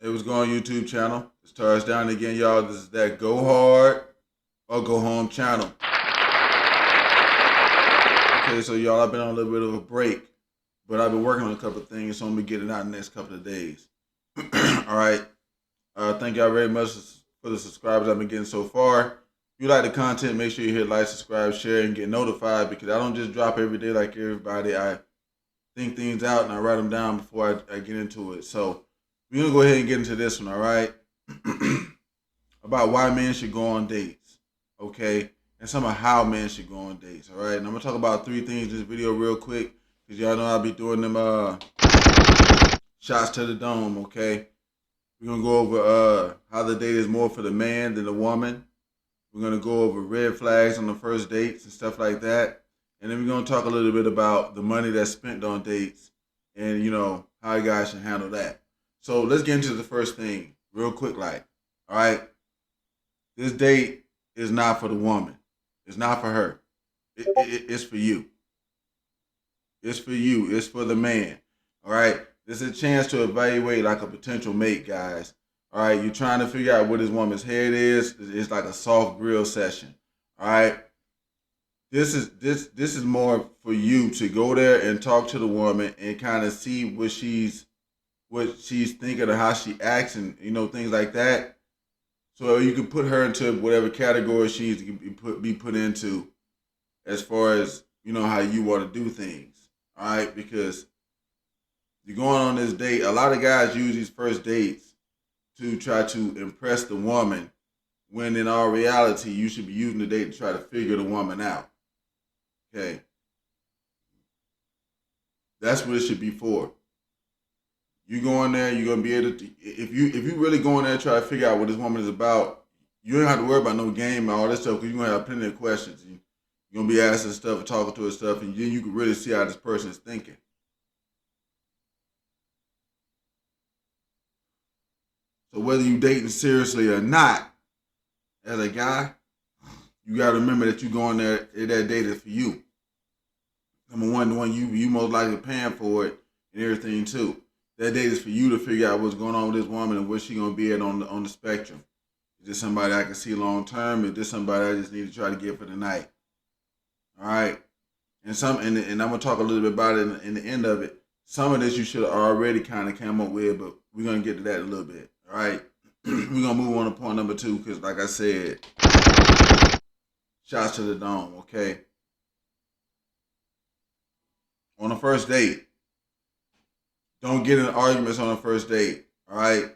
It was going YouTube channel. It's touchdown again, y'all. This is that Go Hard or Go Home channel. Okay, so y'all, I've been on a little bit of a break, but I've been working on a couple of things, so I'm gonna get it out in the next couple of days. All right. Thank y'all very much for the subscribers I've been getting so far. If you like the content, make sure you hit like, subscribe, share, and get notified because I don't just drop every day like everybody. I think things out and I write them down before I get into it. So we're gonna go ahead and get into this one, all right? About why men should go on dates, okay? And some of how men should go on dates, all right? And I'm gonna talk about three things in this video real quick because y'all know I'll be doing them shots to the dome, okay? We're gonna go over how the date is more for the man than the woman. We're gonna go over red flags on the first dates and stuff like that. And then we're gonna talk a little bit about the money that's spent on dates and how you guys should handle that. So let's get into the first thing real quick, like, all right, this date is not for the woman. It's not for her. It's for you. It's for you. It's for the man. All right. This is a chance to evaluate like a potential mate, guys. All right. You're trying to figure out what this woman's head is. It's like a soft grill session. All right. This is more for you to go there and talk to the woman and kind of see what she's thinking or how she acts and things like that. So you can put her into whatever category she needs to be put into as far as how you want to do things. All right, because you're going on this date. A lot of guys use these first dates to try to impress the woman, when in all reality you should be using the date to try to figure the woman out. Okay, that's what it should be for. You go in there, you're gonna be able to. If you really go in there and try to figure out what this woman is about, you don't have to worry about no game and all this stuff because you're gonna have plenty of questions. You're gonna be asking stuff and talking to her stuff, and then you can really see how this person is thinking. So whether you dating seriously or not, as a guy, you gotta remember that you going there. That date is for you. Number one, the one you most likely paying for it and everything too. That date is for you to figure out what's going on with this woman and where she gonna be at on the spectrum. Is this somebody I can see long term? Is this somebody I just need to try to get for the night? All right. And I'm gonna talk a little bit about it in the end of it. Some of this you should have already kind of come up with, but we're gonna get to that in a little bit. All right. We're gonna move on to point number two because, like I said, shots to the dome. Okay. On the first date, don't get in arguments on the first date. All right.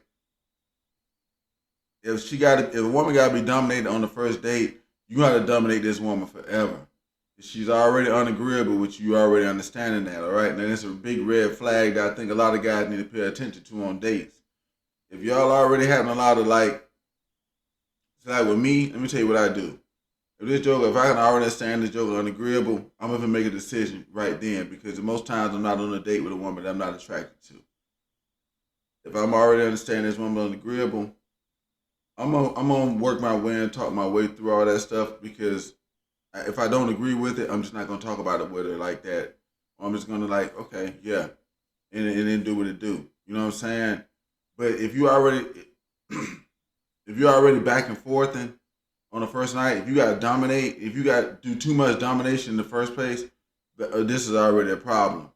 If a woman got to be dominated on the first date, you got to dominate this woman forever. If she's already unagreeable with you, already understanding that, all right? And it's a big red flag that I think a lot of guys need to pay attention to on dates. If y'all already having a lot of it's like with me, let me tell you what I do. If I can already understand this joke is unagreeable, I'm gonna make a decision right then because most times I'm not on a date with a woman that I'm not attracted to. If I'm already understanding this woman unagreeable, I'm gonna work my way and talk my way through all that stuff because if I don't agree with it, I'm just not gonna talk about it with her like that. I'm just gonna okay, yeah, and then do what it do. You know what I'm saying? But if you're already back and forth and on the first night, if you got to dominate, if you got to do too much domination in the first place, this is already a problem.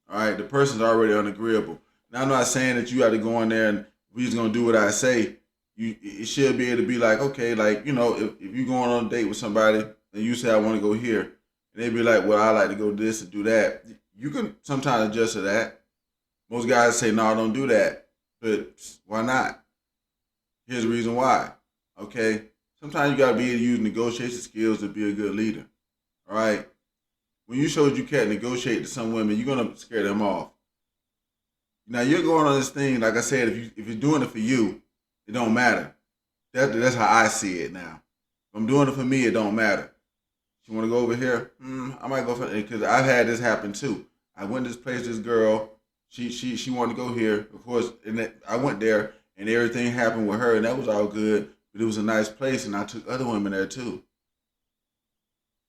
All right, the person's already unagreeable. Now I'm not saying that you got to go in there and we just gonna do what I say. It should be able to be like, okay, if you're going on a date with somebody and you say I want to go here, and they be like, well, I like to go this and do that. You can sometimes adjust to that. Most guys say, no, don't do that, but why not? Here's the reason why. Okay, sometimes you gotta be able to use negotiation skills to be a good leader. All right, when you show that you can't negotiate to some women, you're gonna scare them off. Now you're going on this thing, like I said, if you're doing it for you, it don't matter. That's how I see it now. If I'm doing it for me, it don't matter. You want to go over here? I might go for it because I've had this happen too. I went to this place. This girl, she wanted to go here. Of course, I went there, and everything happened with her, and that was all good. But it was a nice place, and I took other women there too.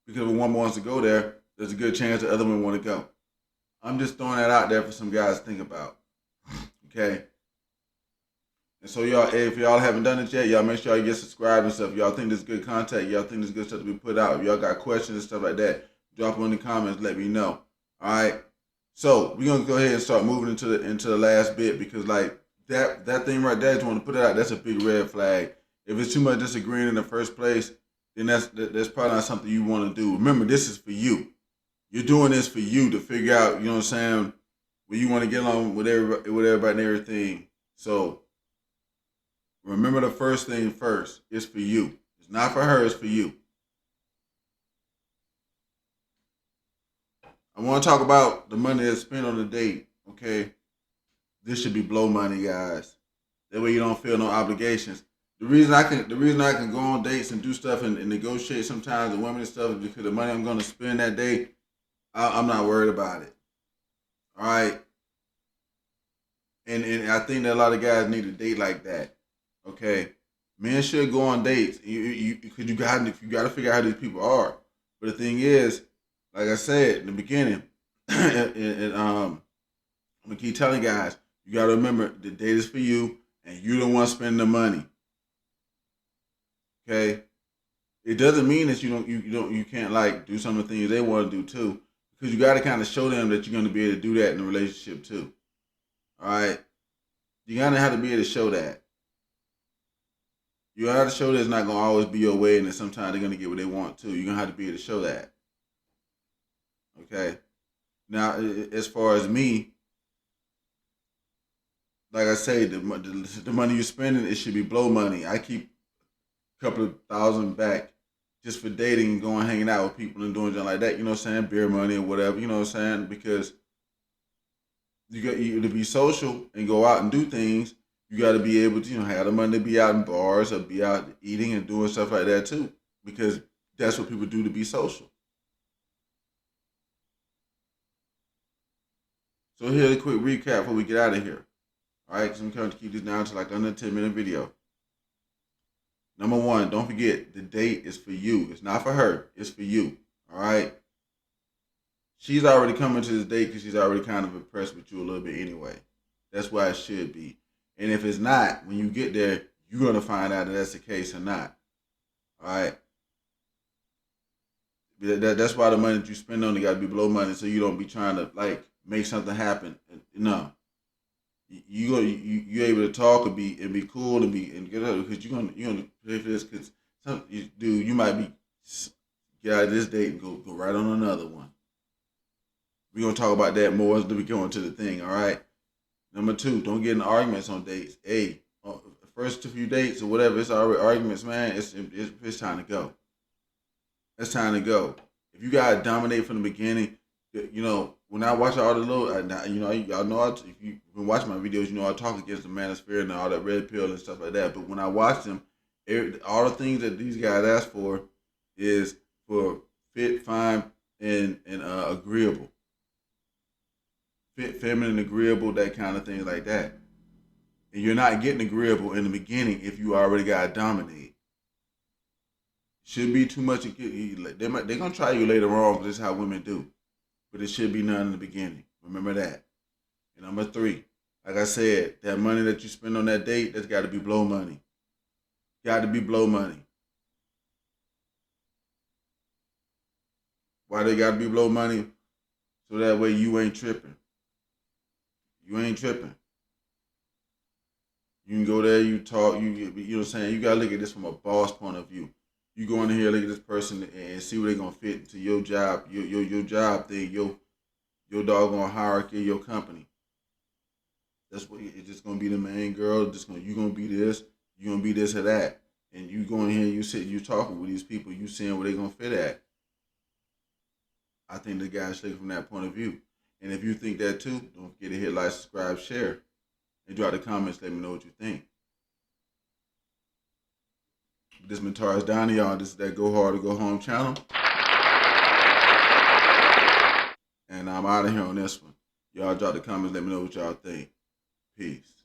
Because if a woman wants to go there, there's a good chance that other women want to go. I'm just throwing that out there for some guys to think about. Okay. And so y'all, if y'all haven't done it yet, y'all make sure y'all get subscribed and stuff. Y'all think this is good content. Y'all think this is good stuff to be put out. If y'all got questions and stuff like that, drop them in the comments. Let me know. All right. So we're gonna go ahead and start moving into the last bit, because like that thing right there, you want to put it out. That's a big red flag. If it's too much disagreeing in the first place, then that's probably not something you want to do. Remember, this is for you. You're doing this for you to figure out. You know what I'm saying? Where you want to get along with everybody and everything. So remember, the first thing first is for you. It's not for her. It's for you. I want to talk about the money that's spent on the date. Okay, this should be blow money, guys. That way you don't feel no obligations. The reason I can go on dates and do stuff and negotiate sometimes with women and stuff is because the money I'm going to spend that day, I'm not worried about it. All right, and I think that a lot of guys need a date like that. Okay, men should go on dates. Because you got to figure out how these people are. But the thing is, like I said in the beginning, and I'm gonna keep telling guys, you gotta remember the date is for you, and you don't want to spend the money. Okay, it doesn't mean that you can't like do some of the things they want to do too, because you got to kind of show them that you're gonna be able to do that in a relationship too. All right, you gotta have to be able to show that. You gotta have to show that it's not gonna always be your way, and that sometimes they're gonna get what they want too. You're gonna have to be able to show that. Okay. Now, as far as me, like I say, the money you're spending, it should be blow money. I keep a couple of thousand back just for dating and going hanging out with people and doing something like that. You know what I'm saying? Beer money or whatever. You know what I'm saying? Because you to be social and go out and do things. You got to be able to have the money to be out in bars or be out eating and doing stuff like that too. Because that's what people do to be social. So here's a quick recap before we get out of here. All right, because I'm trying to keep this down to like under a 10-minute video. Number one, don't forget the date is for you. It's not for her. It's for you. All right. She's already coming to this date because she's already kind of impressed with you a little bit anyway. That's why it should be. And if it's not, when you get there, you're gonna find out that that's the case or not. All right. That's why the money that you spend on it got to be below money, so you don't be trying to like make something happen. No, you able to talk and be cool and get up because you're gonna pay for this because dude, you might be get out of this date and go right on another one. We're gonna talk about that more as we go into the thing. All right. Number two, don't get in arguments on dates. Hey, first few dates or whatever, it's already arguments, man. It's time to go. It's time to go. If you gotta dominate from the beginning, when I watch all the little, y'all know, if you've been watching my videos, I talk against the manosphere and all that red pill and stuff like that. But when I watch them, all the things that these guys ask for is for fit, fine, and agreeable, fit, feminine, agreeable, that kind of thing like that. And you're not getting agreeable in the beginning if you already got dominated. Should be too much. They're gonna try you later on because this is how women do. But it should be none in the beginning. Remember that. And number three, like I said, that money that you spend on that date, that's got to be blow money. Got to be blow money. Why they got to be blow money? So that way you ain't tripping. You ain't tripping. You can go there, you talk, you know what I'm saying? You got to look at this from a boss point of view. You go in here, look at this person, and see where they're gonna fit into your job, your job thing, your doggone hierarchy, your company. That's what it's just gonna be the main girl. You gonna be this, you gonna be this or that, and you go in here, you talking with these people, you seeing where they gonna fit at. I think the guys look from that point of view, and if you think that too, don't forget to hit like, subscribe, share, and drop the comments. Let me know what you think. This is Taurus Donnie, y'all. This is that Go Hard or Go Home channel. And I'm out of here on this one. Y'all drop the comments. Let me know what y'all think. Peace.